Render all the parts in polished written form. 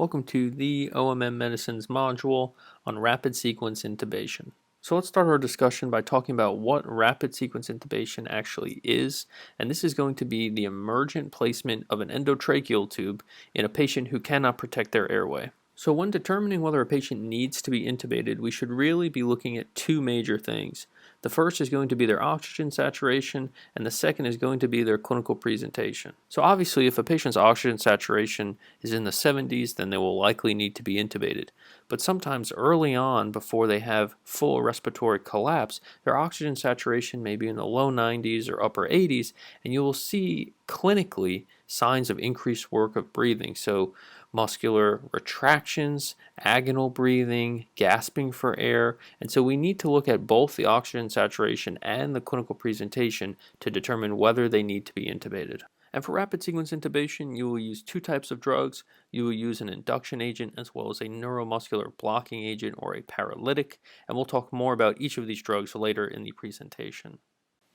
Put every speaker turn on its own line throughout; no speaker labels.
Welcome to the TheOMMedicine's module on rapid sequence intubation. So let's start our discussion by talking about what rapid sequence intubation actually is, and this is going to be the emergent placement of an endotracheal tube in a patient who cannot protect their airway. So when determining whether a patient needs to be intubated, we should really be looking at two major things. The first is going to be their oxygen saturation, and the second is going to be their clinical presentation. So obviously, if a patient's oxygen saturation is in the 70s, then they will likely need to be intubated. But sometimes early on, before they have full respiratory collapse, their oxygen saturation may be in the low 90s or upper 80s, and you will see clinically signs of increased work of breathing. So muscular retractions, agonal breathing, gasping for air, and so we need to look at both the oxygen saturation and the clinical presentation to determine whether they need to be intubated. And for rapid sequence intubation, you will use two types of drugs. You will use an induction agent as well as a neuromuscular blocking agent or a paralytic, and we'll talk more about each of these drugs later in the presentation.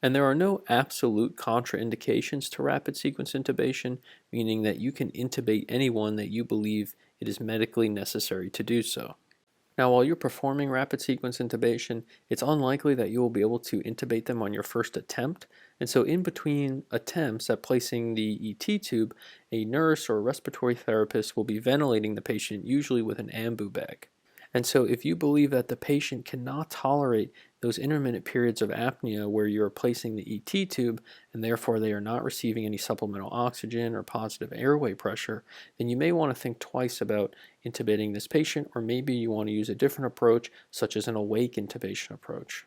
And there are no absolute contraindications to rapid sequence intubation, meaning that you can intubate anyone that you believe it is medically necessary to do so. Now, while you're performing rapid sequence intubation, it's unlikely that you will be able to intubate them on your first attempt, and so in between attempts at placing the ET tube, a nurse or a respiratory therapist will be ventilating the patient, usually with an ambu bag. And so if you believe that the patient cannot tolerate those intermittent periods of apnea where you're placing the ET tube and therefore they are not receiving any supplemental oxygen or positive airway pressure, then you may want to think twice about intubating this patient, or maybe you want to use a different approach such as an awake intubation approach.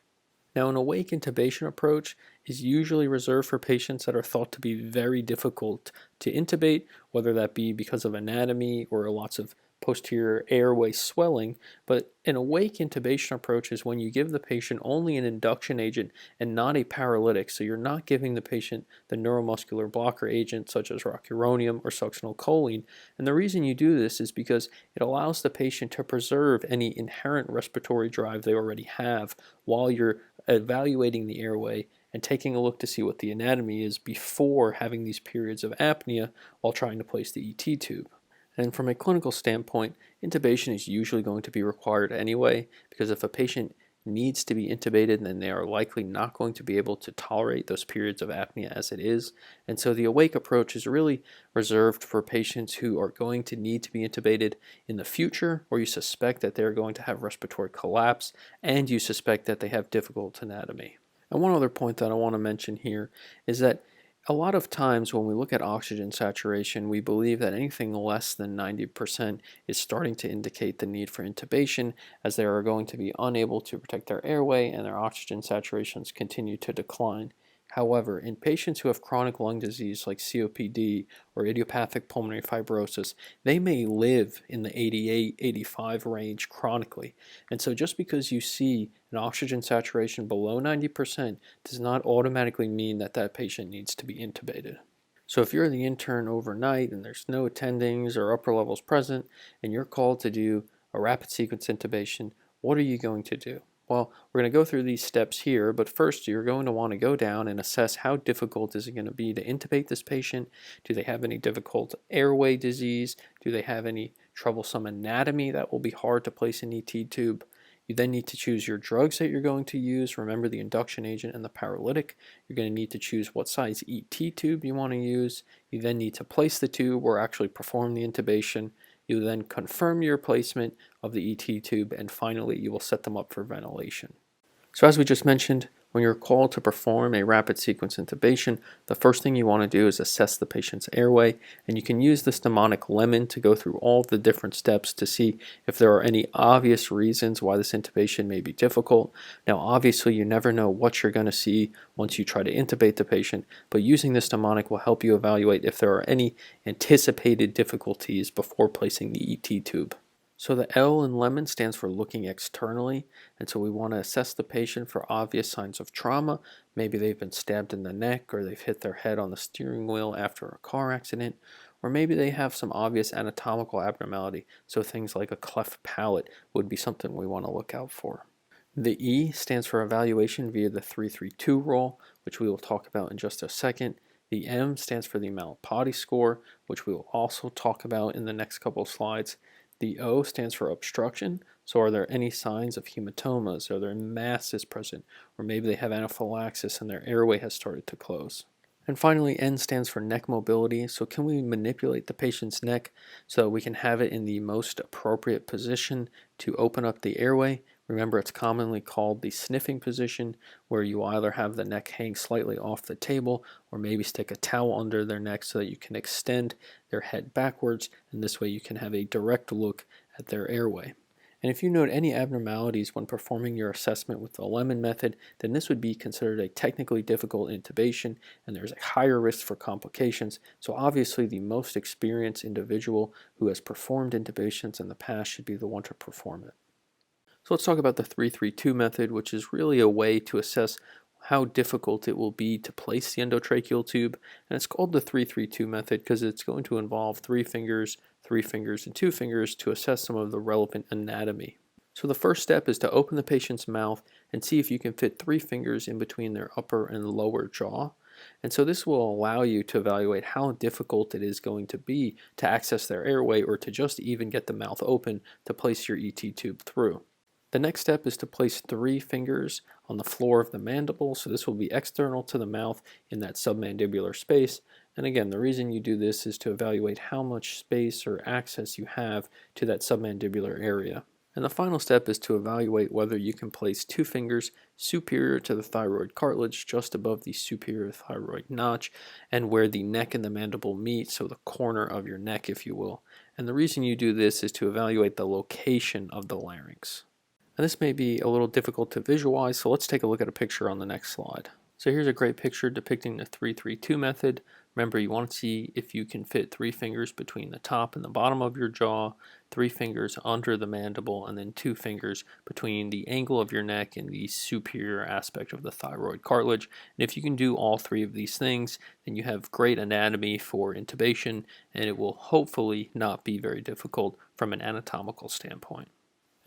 Now, an awake intubation approach is usually reserved for patients that are thought to be very difficult to intubate, whether that be because of anatomy or lots of posterior airway swelling. But an awake intubation approach is when you give the patient only an induction agent and not a paralytic. So you're not giving the patient the neuromuscular blocker agent such as Rocuronium or Succinylcholine. And the reason you do this is because it allows the patient to preserve any inherent respiratory drive they already have while you're evaluating the airway and taking a look to see what the anatomy is before having these periods of apnea while trying to place the ET tube. And from a clinical standpoint, intubation is usually going to be required anyway, because if a patient needs to be intubated, then they are likely not going to be able to tolerate those periods of apnea as it is. And so the awake approach is really reserved for patients who are going to need to be intubated in the future, or you suspect that they're going to have respiratory collapse, and you suspect that they have difficult anatomy. And one other point that I want to mention here is that a lot of times when we look at oxygen saturation, we believe that anything less than 90% is starting to indicate the need for intubation, as they are going to be unable to protect their airway and their oxygen saturations continue to decline. However, in patients who have chronic lung disease like COPD or idiopathic pulmonary fibrosis, they may live in the 88-85 range chronically. And so just because you see an oxygen saturation below 90% does not automatically mean that that patient needs to be intubated. So if you're the intern overnight and there's no attendings or upper levels present and you're called to do a rapid sequence intubation, what are you going to do? Well, we're going to go through these steps here, but first you're going to want to go down and assess how difficult is it going to be to intubate this patient. Do they have any difficult airway disease? Do they have any troublesome anatomy that will be hard to place an ET tube? You then need to choose your drugs that you're going to use. Remember the induction agent and the paralytic. You're going to need to choose what size ET tube you want to use. You then need to place the tube or actually perform the intubation. You then confirm your placement of the ET tube, and finally you will set them up for ventilation. So as we just mentioned, when you're called to perform a rapid sequence intubation, the first thing you want to do is assess the patient's airway, and you can use this mnemonic lemon to go through all the different steps to see if there are any obvious reasons why this intubation may be difficult. Now obviously you never know what you're going to see once you try to intubate the patient, but using this mnemonic will help you evaluate if there are any anticipated difficulties before placing the ET tube. So the L in lemon stands for looking externally, and so we want to assess the patient for obvious signs of trauma. Maybe they've been stabbed in the neck, or they've hit their head on the steering wheel after a car accident, or maybe they have some obvious anatomical abnormality, so things like a cleft palate would be something we want to look out for. The E stands for evaluation via the 3-3-2 rule, which we will talk about in just a second. The M stands for the Malapati score, which we will also talk about in the next couple of slides. The O stands for obstruction. So are there any signs of hematomas? Are there masses present? Or maybe they have anaphylaxis and their airway has started to close. And finally, N stands for neck mobility. So can we manipulate the patient's neck so we can have it in the most appropriate position to open up the airway? Remember, it's commonly called the sniffing position, where you either have the neck hang slightly off the table or maybe stick a towel under their neck so that you can extend their head backwards, and this way you can have a direct look at their airway. And if you note any abnormalities when performing your assessment with the Lemon method, then this would be considered a technically difficult intubation, and there's a higher risk for complications. So obviously the most experienced individual who has performed intubations in the past should be the one to perform it. So let's talk about the 3-3-2 method, which is really a way to assess how difficult it will be to place the endotracheal tube. And it's called the 3-3-2 method because it's going to involve 3 fingers, and 2 fingers to assess some of the relevant anatomy. So the first step is to open the patient's mouth and see if you can fit 3 fingers in between their upper and lower jaw. And so this will allow you to evaluate how difficult it is going to be to access their airway or to just even get the mouth open to place your ET tube through. The next step is to place 3 fingers on the floor of the mandible, so this will be external to the mouth in that submandibular space. And again, the reason you do this is to evaluate how much space or access you have to that submandibular area. And the final step is to evaluate whether you can place 2 fingers superior to the thyroid cartilage, just above the superior thyroid notch, and where the neck and the mandible meet, so the corner of your neck, if you will. And the reason you do this is to evaluate the location of the larynx. And this may be a little difficult to visualize, so let's take a look at a picture on the next slide. So here's a great picture depicting the 3-3-2 method. Remember, you want to see if you can fit 3 fingers between the top and the bottom of your jaw, 3 fingers under the mandible, and then 2 fingers between the angle of your neck and the superior aspect of the thyroid cartilage. And if you can do all 3 of these things, then you have great anatomy for intubation, and it will hopefully not be very difficult from an anatomical standpoint.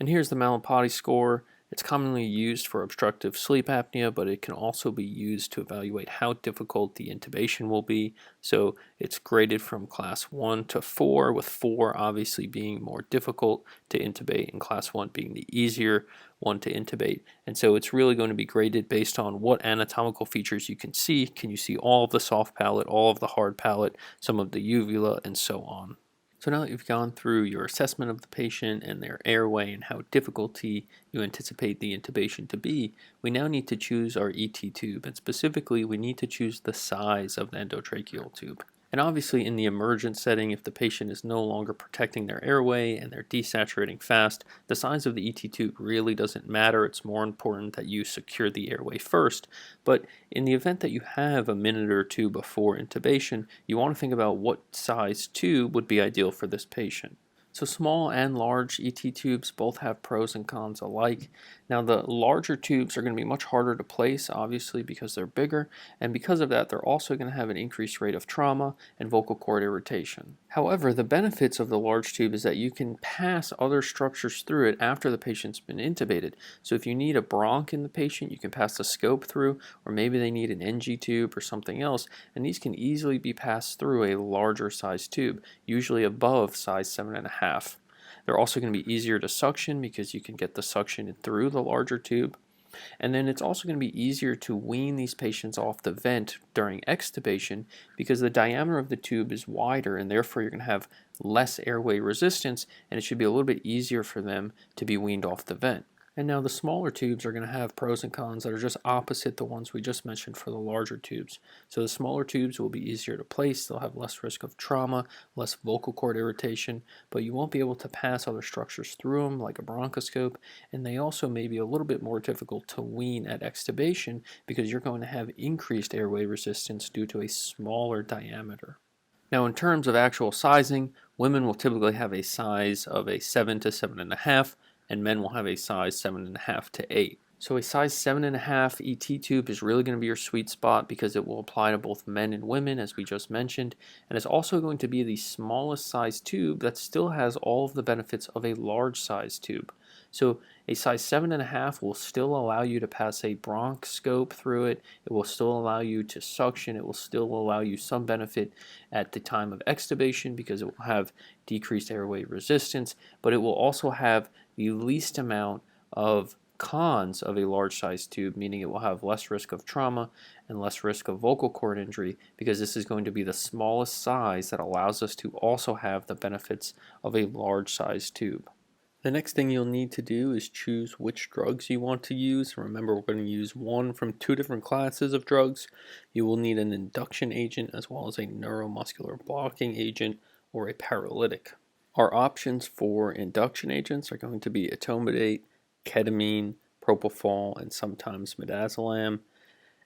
And here's the Malapati score. It's commonly used for obstructive sleep apnea, but it can also be used to evaluate how difficult the intubation will be. So it's graded from class 1 to 4, with 4 obviously being more difficult to intubate and class 1 being the easier one to intubate. And so it's really going to be graded based on what anatomical features you can see. Can you see all of the soft palate, all of the hard palate, some of the uvula, and so on. So now that you've gone through your assessment of the patient and their airway and how difficulty you anticipate the intubation to be, we now need to choose our ET tube, and specifically we need to choose the size of the endotracheal tube. And obviously in the emergent setting, if the patient is no longer protecting their airway and they're desaturating fast, the size of the ET tube really doesn't matter. It's more important that you secure the airway first. But in the event that you have a minute or two before intubation, you want to think about what size tube would be ideal for this patient. So small and large ET tubes both have pros and cons alike. Now the larger tubes are going to be much harder to place, obviously, because they're bigger, and because of that they're also going to have an increased rate of trauma and vocal cord irritation. However, the benefits of the large tube is that you can pass other structures through it after the patient's been intubated. So if you need a bronch in the patient, you can pass the scope through, or maybe they need an NG tube or something else, and these can easily be passed through a larger size tube, usually above size 7.5. They're also going to be easier to suction because you can get the suction through the larger tube. And then it's also going to be easier to wean these patients off the vent during extubation because the diameter of the tube is wider, and therefore you're going to have less airway resistance, and it should be a little bit easier for them to be weaned off the vent. And now the smaller tubes are going to have pros and cons that are just opposite the ones we just mentioned for the larger tubes. So the smaller tubes will be easier to place, they'll have less risk of trauma, less vocal cord irritation, but you won't be able to pass other structures through them like a bronchoscope, and they also may be a little bit more difficult to wean at extubation because you're going to have increased airway resistance due to a smaller diameter. Now in terms of actual sizing, women will typically have a size of a 7 to 7.5, and men will have a size 7.5 to 8. So a size 7.5 ET tube is really going to be your sweet spot because it will apply to both men and women, as we just mentioned, and it's also going to be the smallest size tube that still has all of the benefits of a large size tube. So a size 7.5 will still allow you to pass a bronchoscope through it. It will still allow you to suction. It will still allow you some benefit at the time of extubation because it will have decreased airway resistance, but it will also have the least amount of cons of a large size tube, meaning it will have less risk of trauma and less risk of vocal cord injury because this is going to be the smallest size that allows us to also have the benefits of a large size tube. The next thing you'll need to do is choose which drugs you want to use. Remember, we're going to use one from two different classes of drugs. You will need an induction agent as well as a neuromuscular blocking agent or a paralytic. Our options for induction agents are going to be Etomidate, Ketamine, Propofol, and sometimes midazolam.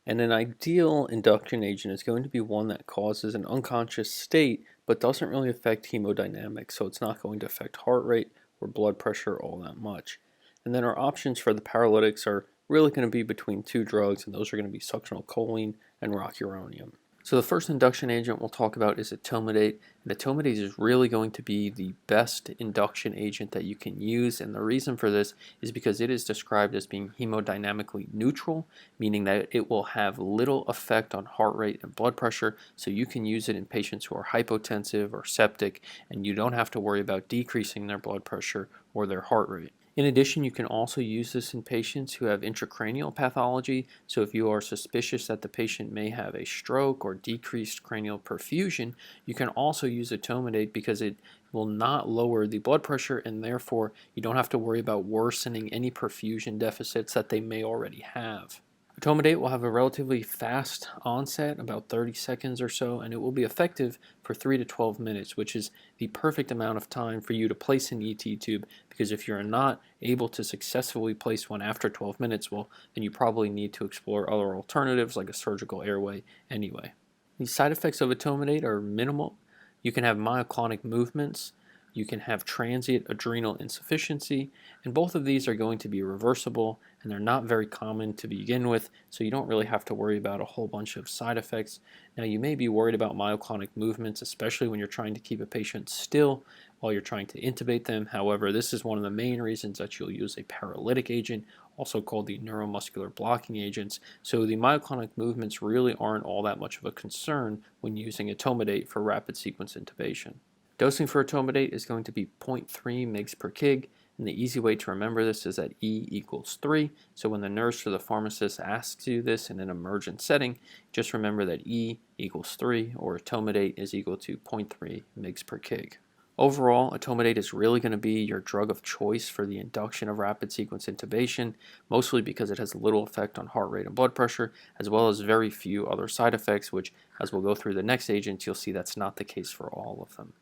And an ideal induction agent is going to be one that causes an unconscious state but doesn't really affect hemodynamics, so it's not going to affect heart rate or blood pressure all that much. And then our options for the paralytics are really going to be between two drugs, and those are going to be Succinylcholine and Rocuronium. So the first induction agent we'll talk about is Etomidate, and Etomidate is really going to be the best induction agent that you can use, and the reason for this is because it is described as being hemodynamically neutral, meaning that it will have little effect on heart rate and blood pressure, so you can use it in patients who are hypotensive or septic, and you don't have to worry about decreasing their blood pressure or their heart rate. In addition, you can also use this in patients who have intracranial pathology. So if you are suspicious that the patient may have a stroke or decreased cranial perfusion, you can also use Etomidate because it will not lower the blood pressure, and therefore you don't have to worry about worsening any perfusion deficits that they may already have. Etomidate will have a relatively fast onset, about 30 seconds or so, and it will be effective for 3 to 12 minutes, which is the perfect amount of time for you to place an ET tube, because if you're not able to successfully place one after 12 minutes, well, then you probably need to explore other alternatives like a surgical airway anyway. The side effects of Etomidate are minimal. You can have myoclonic movements, you can have transient adrenal insufficiency, and both of these are going to be reversible, and they're not very common to begin with, so you don't really have to worry about a whole bunch of side effects. Now, you may be worried about myoclonic movements, especially when you're trying to keep a patient still while you're trying to intubate them. However, this is one of the main reasons that you'll use a paralytic agent, also called the neuromuscular blocking agents. So the myoclonic movements really aren't all that much of a concern when using Etomidate for rapid sequence intubation. Dosing for Etomidate is going to be 0.3 mg per kg, and the easy way to remember this is that E equals 3. So when the nurse or the pharmacist asks you this in an emergent setting, just remember that E equals 3, or Etomidate is equal to 0.3 mg per kg. Overall, Etomidate is really going to be your drug of choice for the induction of rapid sequence intubation, mostly because it has little effect on heart rate and blood pressure, as well as very few other side effects, which, as we'll go through the next agents, you'll see that's not the case for all of them.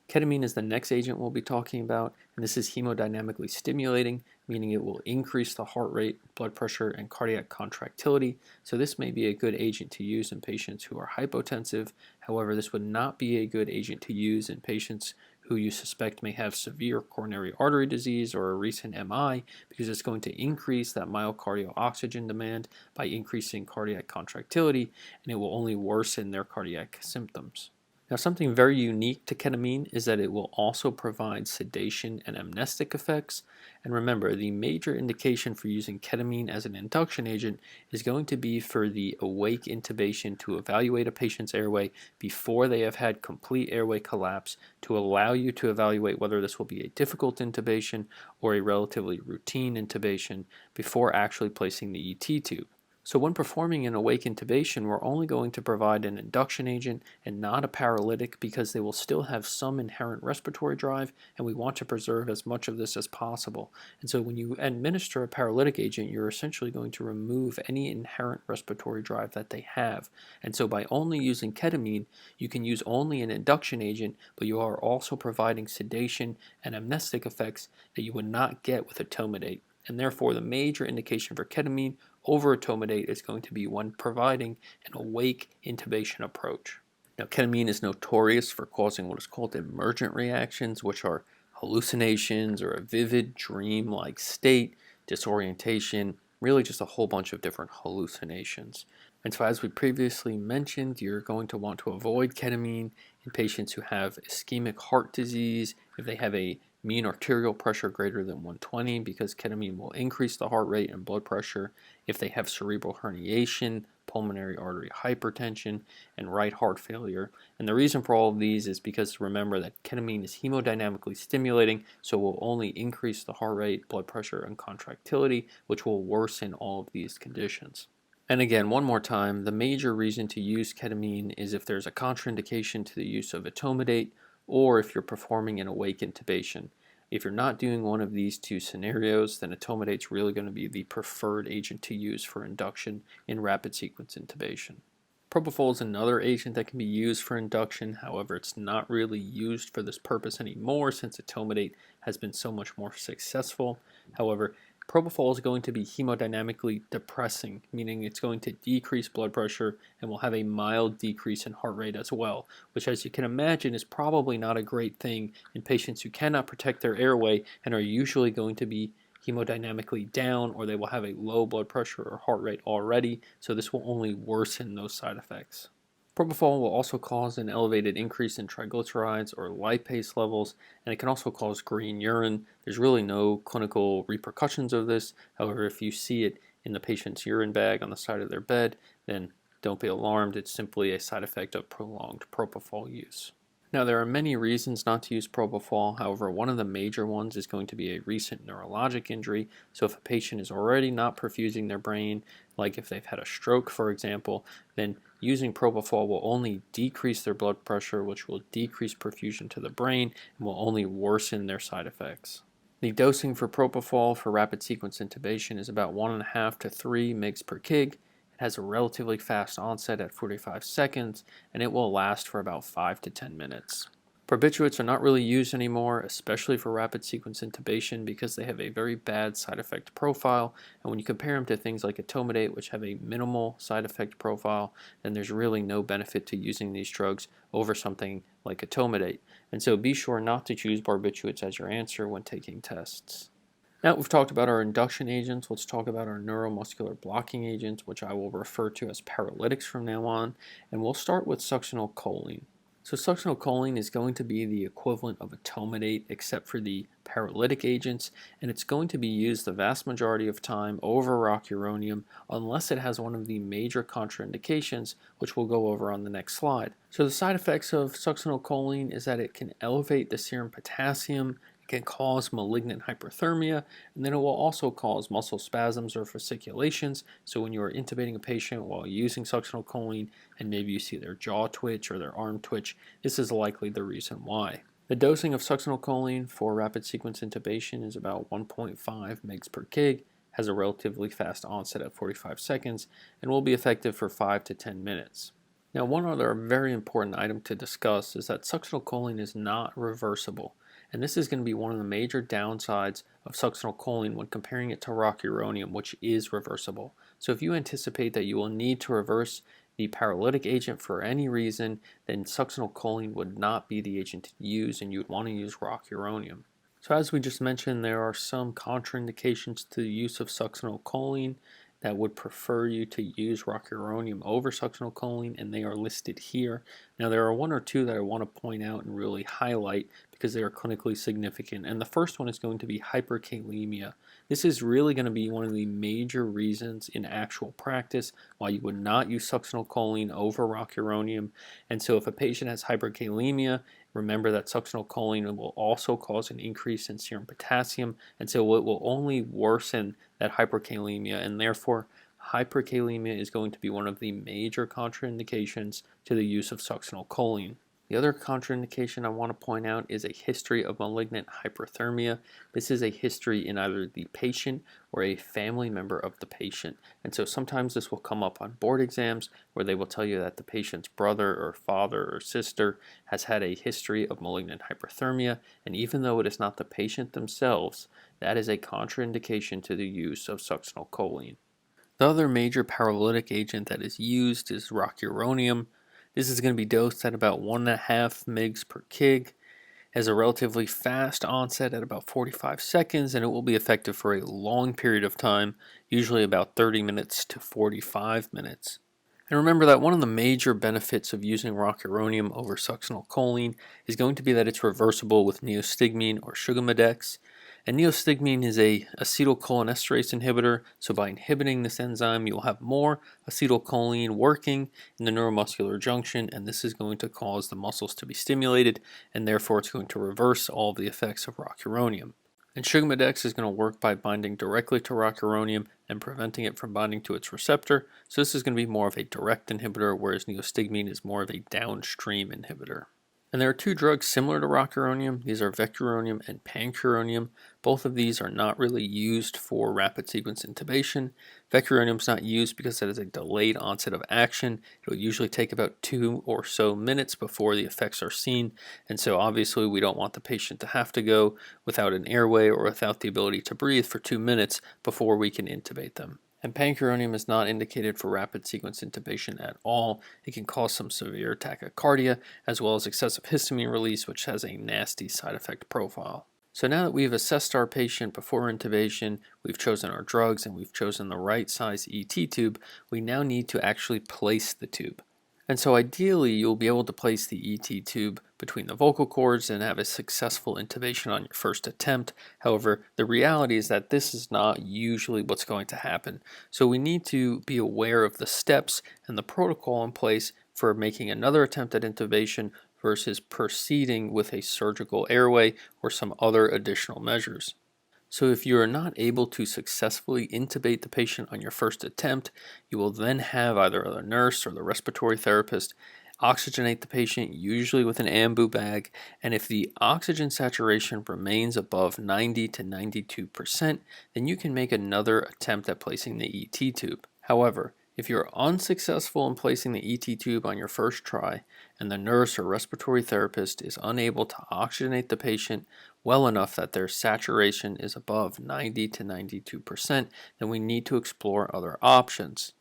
Ketamine is the next agent we'll be talking about, and this is hemodynamically stimulating, meaning it will increase the heart rate, blood pressure, and cardiac contractility. So this may be a good agent to use in patients who are hypotensive. However, this would not be a good agent to use in patients who you suspect may have severe coronary artery disease or a recent MI, because it's going to increase that myocardial oxygen demand by increasing cardiac contractility, and it will only worsen their cardiac symptoms. Now, something very unique to ketamine is that it will also provide sedation and amnestic effects. And remember, the major indication for using ketamine as an induction agent is going to be for the awake intubation to evaluate a patient's airway before they have had complete airway collapse, to allow you to evaluate whether this will be a difficult intubation or a relatively routine intubation before actually placing the ET tube. So when performing an awake intubation, we're only going to provide an induction agent and not a paralytic, because they will still have some inherent respiratory drive, and we want to preserve as much of this as possible. And so when you administer a paralytic agent, you're essentially going to remove any inherent respiratory drive that they have. And so by only using ketamine, you can use only an induction agent, but you are also providing sedation and amnestic effects that you would not get with Etomidate. And therefore, the major indication for ketamine over Etomidate is going to be when providing an awake intubation approach. Now, ketamine is notorious for causing what is called emergent reactions, which are hallucinations or a vivid dream-like state, disorientation, really just a whole bunch of different hallucinations. And so, as we previously mentioned, you're going to want to avoid ketamine in patients who have ischemic heart disease, if they have a mean arterial pressure greater than 120 because ketamine will increase the heart rate and blood pressure if they have cerebral herniation, pulmonary artery hypertension, and right heart failure. And the reason for all of these is because remember that ketamine is hemodynamically stimulating, so it will only increase the heart rate, blood pressure, and contractility, which will worsen all of these conditions. And again, one more time, the major reason to use ketamine is if there's a contraindication to the use of Etomidate or if you're performing an awake intubation. If you're not doing one of these two scenarios, then Etomidate is really going to be the preferred agent to use for induction in rapid sequence intubation. Propofol is another agent that can be used for induction, however, it's not really used for this purpose anymore since Etomidate has been so much more successful. However, Propofol is going to be hemodynamically depressing, meaning it's going to decrease blood pressure and will have a mild decrease in heart rate as well, which, as you can imagine, is probably not a great thing in patients who cannot protect their airway and are usually going to be hemodynamically down, or they will have a low blood pressure or heart rate already, so this will only worsen those side effects. Propofol will also cause an elevated increase in triglycerides or lipase levels, and it can also cause green urine. There's really no clinical repercussions of this. However, if you see it in the patient's urine bag on the side of their bed, then don't be alarmed. It's simply a side effect of prolonged propofol use. Now, there are many reasons not to use propofol. However, one of the major ones is going to be a recent neurologic injury. So if a patient is already not perfusing their brain, like if they've had a stroke, for example, then using propofol will only decrease their blood pressure, which will decrease perfusion to the brain and will only worsen their side effects. The dosing for propofol for rapid sequence intubation is about 1.5 to 3 mg per kg. It has a relatively fast onset at 45 seconds, and it will last for about 5 to 10 minutes. Barbiturates are not really used anymore, especially for rapid sequence intubation, because they have a very bad side effect profile, and when you compare them to things like Etomidate, which have a minimal side effect profile, then there's really no benefit to using these drugs over something like Etomidate. And so be sure not to choose barbiturates as your answer when taking tests. Now that we've talked about our induction agents, let's talk about our neuromuscular blocking agents, which I will refer to as paralytics from now on, and we'll start with succinylcholine. So succinylcholine is going to be the equivalent of Etomidate except for the paralytic agents, and it's going to be used the vast majority of time over Rocuronium unless it has one of the major contraindications, which we'll go over on the next slide. So the side effects of succinylcholine is that it can elevate the serum potassium, can cause malignant hyperthermia, and then it will also cause muscle spasms or fasciculations. So when you are intubating a patient while using succinylcholine and maybe you see their jaw twitch or their arm twitch, this is likely the reason why. The dosing of succinylcholine for rapid sequence intubation is about 1.5 mg per kg, has a relatively fast onset at 45 seconds, and will be effective for 5 to 10 minutes. Now, one other very important item to discuss is that succinylcholine is not reversible. And this is going to be one of the major downsides of succinylcholine when comparing it to Rocuronium, which is reversible. So if you anticipate that you will need to reverse the paralytic agent for any reason, then succinylcholine would not be the agent to use, and you would want to use Rocuronium. So as we just mentioned, there are some contraindications to the use of succinylcholine that would prefer you to use Rocuronium over succinylcholine, and they are listed here. Now, there are one or two that I want to point out and really highlight because they are clinically significant, and the first one is going to be hyperkalemia. This is really going to be one of the major reasons in actual practice why you would not use succinylcholine over Rocuronium. And so if a patient has hyperkalemia, remember that succinylcholine will also cause an increase in serum potassium, and so it will only worsen that hyperkalemia, and therefore hyperkalemia is going to be one of the major contraindications to the use of succinylcholine. The other contraindication I want to point out is a history of malignant hyperthermia. This is a history in either the patient or a family member of the patient. And so sometimes this will come up on board exams where they will tell you that the patient's brother or father or sister has had a history of malignant hyperthermia. And even though it is not the patient themselves, that is a contraindication to the use of succinylcholine. The other major paralytic agent that is used is Rocuronium. This is going to be dosed at about 1.5 mg per kg, has a relatively fast onset at about 45 seconds, and it will be effective for a long period of time, usually about 30 minutes to 45 minutes. And remember that one of the major benefits of using Rocuronium over Succinylcholine is going to be that it's reversible with neostigmine or Succinylcholine. And neostigmine is a acetylcholinesterase inhibitor, so by inhibiting this enzyme, you'll have more acetylcholine working in the neuromuscular junction, and this is going to cause the muscles to be stimulated, and therefore it's going to reverse all the effects of Rocuronium. And Succinylcholine is going to work by binding directly to Rocuronium and preventing it from binding to its receptor, so this is going to be more of a direct inhibitor, whereas neostigmine is more of a downstream inhibitor. And there are two drugs similar to Rocuronium. These are Vecuronium and Pancuronium. Both of these are not really used for rapid sequence intubation. Vecuronium is not used because it has a delayed onset of action. It will usually take about 2 or so minutes before the effects are seen. And so obviously we don't want the patient to have to go without an airway or without the ability to breathe for 2 minutes before we can intubate them. And Pancuronium is not indicated for rapid sequence intubation at all. It can cause some severe tachycardia as well as excessive histamine release, which has a nasty side effect profile. So now that we've assessed our patient before intubation, we've chosen our drugs, and we've chosen the right size ET tube, we now need to actually place the tube. And so ideally, you'll be able to place the ET tube between the vocal cords and have a successful intubation on your first attempt. However, the reality is that this is not usually what's going to happen. So we need to be aware of the steps and the protocol in place for making another attempt at intubation versus proceeding with a surgical airway or some other additional measures. So if you are not able to successfully intubate the patient on your first attempt, you will then have either the nurse or the respiratory therapist oxygenate the patient, usually with an ambu bag, and if the oxygen saturation remains above 90 to 92%, then you can make another attempt at placing the ET tube. However, if you are unsuccessful in placing the ET tube on your first try, and the nurse or respiratory therapist is unable to oxygenate the patient well enough that their saturation is above 90 to 92%, then we need to explore other options.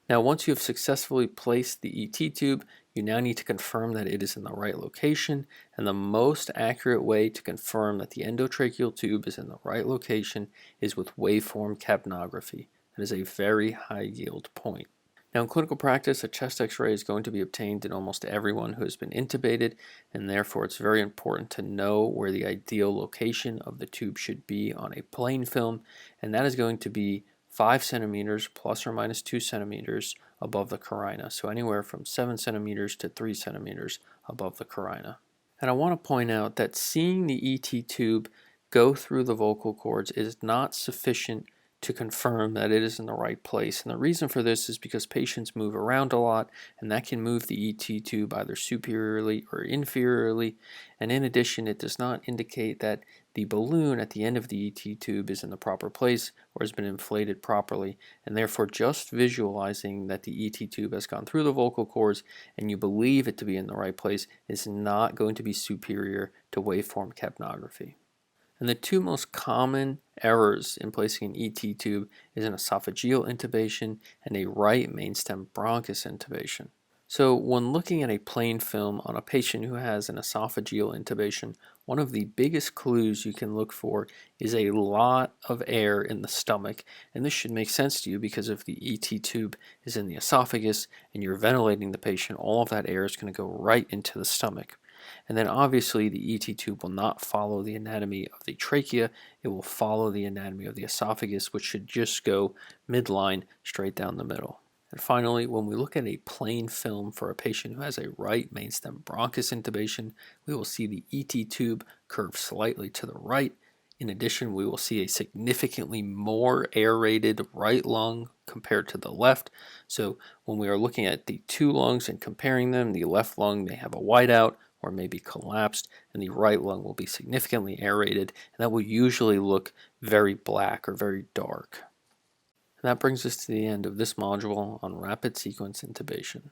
Now, once you have successfully placed the ET tube, you now need to confirm that it is in the right location, and the most accurate way to confirm that the endotracheal tube is in the right location is with waveform capnography. That is a very high yield point. Now, in clinical practice, a chest x-ray is going to be obtained in almost everyone who has been intubated, and therefore it's very important to know where the ideal location of the tube should be on a plain film, and that is going to be 5 centimeters plus or minus 2 centimeters above the carina, so anywhere from 7 centimeters to 3 centimeters above the carina. And I want to point out that seeing the ET tube go through the vocal cords is not sufficient to confirm that it is in the right place. And the reason for this is because patients move around a lot, and that can move the ET tube either superiorly or inferiorly. And in addition, it does not indicate that the balloon at the end of the ET tube is in the proper place or has been inflated properly. And therefore, just visualizing that the ET tube has gone through the vocal cords and you believe it to be in the right place is not going to be superior to waveform capnography. And the two most common errors in placing an ET tube is an esophageal intubation and a right mainstem bronchus intubation. So when looking at a plain film on a patient who has an esophageal intubation, one of the biggest clues you can look for is a lot of air in the stomach. And this should make sense to you because if the ET tube is in the esophagus and you're ventilating the patient, all of that air is going to go right into the stomach. And then obviously the ET tube will not follow the anatomy of the trachea, it will follow the anatomy of the esophagus, which should just go midline straight down the middle. And finally, when we look at a plain film for a patient who has a right mainstem bronchus intubation, we will see the ET tube curve slightly to the right. In addition, we will see a significantly more aerated right lung compared to the left. So when we are looking at the two lungs and comparing them, the left lung may have a whiteout or may be collapsed, and the right lung will be significantly aerated, and that will usually look very black or very dark. And that brings us to the end of this module on rapid sequence intubation.